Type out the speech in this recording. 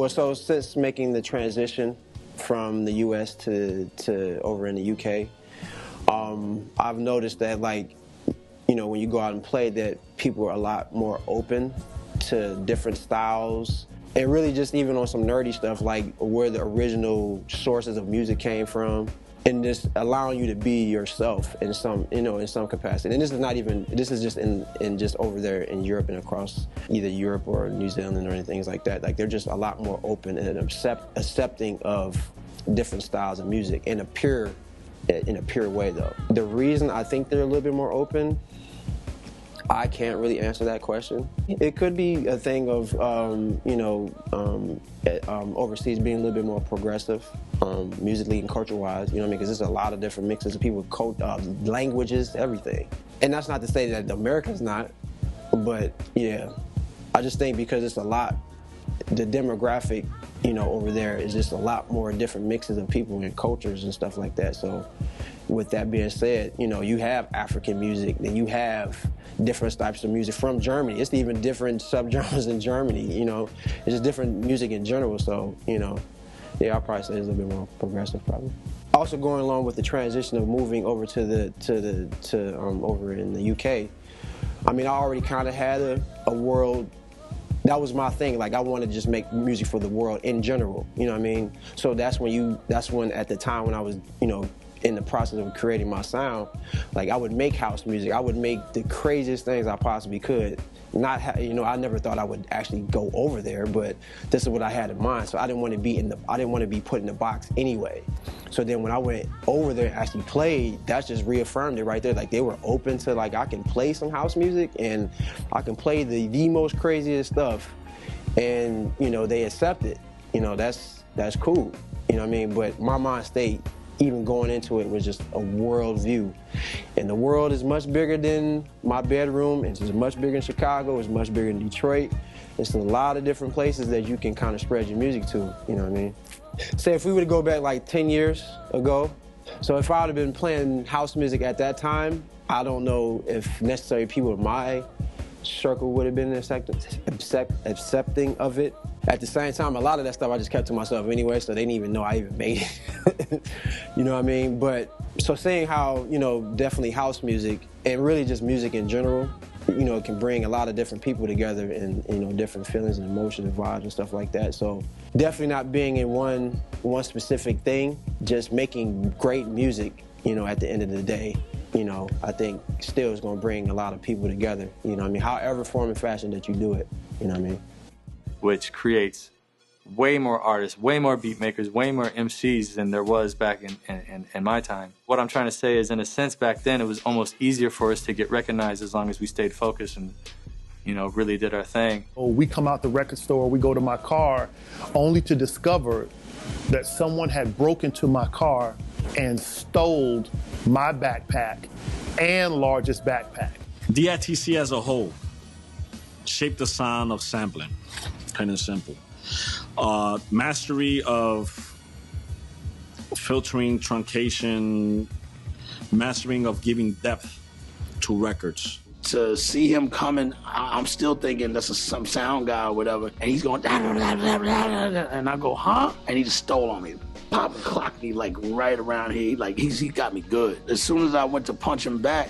Well, so since making the transition from the U.S. to over in the U.K., I've noticed that, like, you know, when you go out and play, that people are a lot more open to different styles. And really just even on some nerdy stuff, like where the original sources of music came from, and just allowing you to be yourself in some, you know, in some capacity. And this is not even, this is just in just over there in Europe and across either Europe or New Zealand or anything like that. Like, they're just a lot more open and accepting of different styles of music in a pure way, though. The reason I think they're a little bit more open, I can't really answer that question. It could be a thing of, overseas being a little bit more progressive, musically and culture-wise, you know what I mean? Because there's a lot of different mixes of people, languages, everything. And that's not to say that America's not, but yeah. I just think because it's a lot, the demographic, you know, over there is just a lot more different mixes of people and cultures and stuff like that. So with that being said, you know, you have African music, then you have different types of music from Germany. It's even different subgenres in Germany, you know. It's just different music in general. So, you know, yeah, I'll probably say it's a little bit more progressive, probably. Also going along with the transition of moving over over in the UK, I mean, I already kind of had a world. That was my thing. Like, I wanted to just make music for the world in general. You know what I mean? So that's when at the time when I was, you know, in the process of creating my sound, like, I would make house music. I would make the craziest things I possibly could. I never thought I would actually go over there, but this is what I had in mind. So I didn't want to be put in the box anyway. So then when I went over there and actually played, that just reaffirmed it right there. Like, they were open to, like, I can play some house music and I can play the most craziest stuff, and, you know, they accept it. You know, that's cool. You know what I mean? But my mind state, even going into it, was just a world view. And the world is much bigger than my bedroom. It's much bigger in Chicago. It's much bigger in Detroit. It's a lot of different places that you can kind of spread your music to, you know what I mean? Say if we were to go back like 10 years ago, so if I would have been playing house music at that time, I don't know if necessarily people in my circle would have been accepting of it. At the same time, a lot of that stuff I just kept to myself anyway, so they didn't even know I even made it. You know what I mean? But so saying how, you know, definitely house music and really just music in general, you know, it can bring a lot of different people together and, you know, different feelings and emotions and vibes and stuff like that. So definitely not being in one specific thing, just making great music, you know, at the end of the day, you know, I think still is going to bring a lot of people together, you know what I mean? However form and fashion that you do it, you know what I mean? Which creates way more artists, way more beat makers, way more MCs than there was back in my time. What I'm trying to say is, in a sense, back then it was almost easier for us to get recognized as long as we stayed focused and, you know, really did our thing. We come out the record store, we go to my car, only to discover that someone had broken into my car and stole my backpack and largest backpack. DITC as a whole shaped the sound of sampling, kind of simple. Mastery of filtering, truncation, mastering of giving depth to records. To see him coming, I'm still thinking that's some sound guy or whatever, and he's going, and I go, huh? And he just stole on me. Pop and clocked me like right around here, like he got me good. As soon as I went to punch him back,